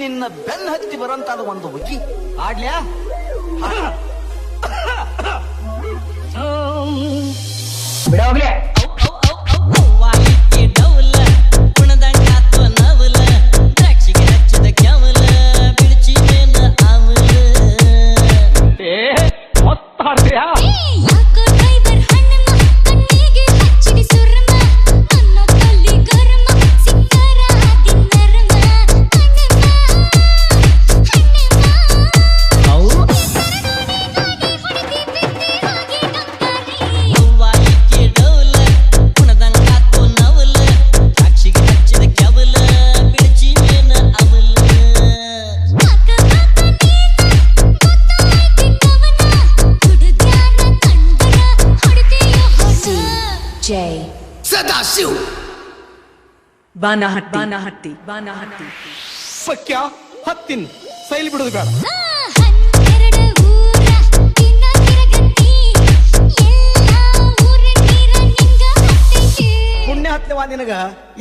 ನಿನ್ನ ಬೆನ್ನ ಹತ್ತಿ ಬರಂತಾದ ಒಂದು ಹುಗ್ಗಿ ಆಡ್ಲ್ಯಾ? ಬಿಡೋಗ್ಲೆ ಸದಾಶಿವ್ ಬಾನಹಟ್ಟಿ ಸಖ್ಯ ಹತ್ತಿನ್ ಸೈಲ್ ಬಿಡುದು ಬೇಡ. ಪುಣ್ಯ ಹತ್ತವ ನಿನಗ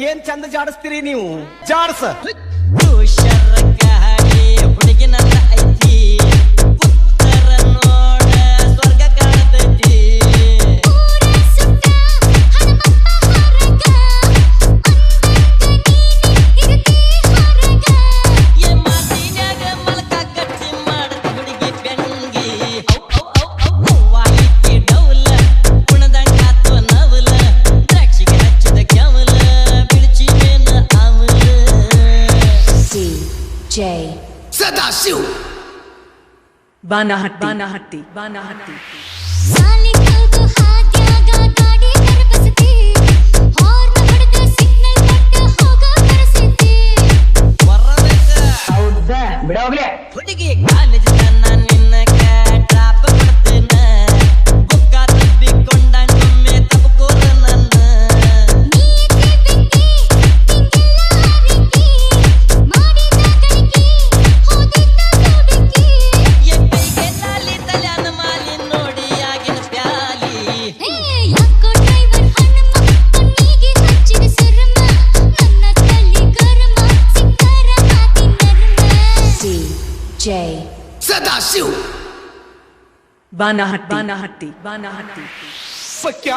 ಏನ್ ಚಂದ ಜಾಡಿಸ್ತೀರಿ ನೀವು, ಜಾಡ್ಸ. ಹುಡುಗಿನ ಐತಿ ಉತ್ತರ ನೋಡ ಸ್ವರ್ಗ ಕಾಣತೈತಿ. ಸದಾಶಿವ್ ಬಾನಹಟ್ಟಿ ಹೌದಾ ಬಿಡೋಗ್ಲೆ ಹುಡುಗಿ ಕಾಲೇಜ್ ನಿನ್ನ ಡ್ರಾಪ್ ಕೊಡ್ತೇನ ಬುಕ್ಕ ತಬ್ಬಿಕೊಂಡೊಮ್ಮೆ ತಪ್ಕೋರ ನನ್ನ ಎಕ್ಕೈಗೆ ಲಾಲಿ ತಲ್ಯಾನ ಮಾಲಿ ನೋಡಿ ಆಗಿನ ಪ್ಯಾಲಿ. ಸದಾಶಿವ್ ಬಾನಹಟ್ಟಿ ಸಖ್ಯ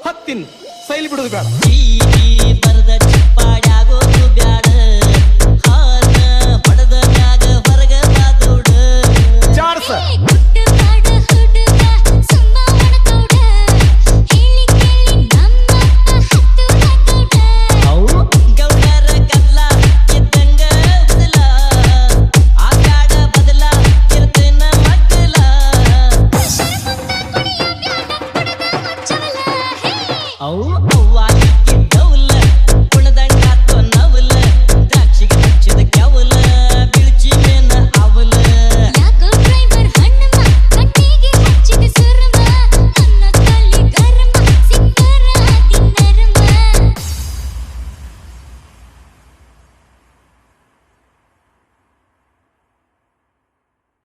ಹತ್ತಿನ್ ಸೈಲ್ ಬಿಡುದು ಬೇಡ. ಈ ಬರದ ಚಿಪ್ಪಾಡ್ಯಾಗೋದು ಬ್ಯಾಡ ಹಾನ ಹೊಡೆದ ಮ್ಯಾಗ ಹೊರಗ ಬಾದೋಡ. ಜಾಡ್ಸ.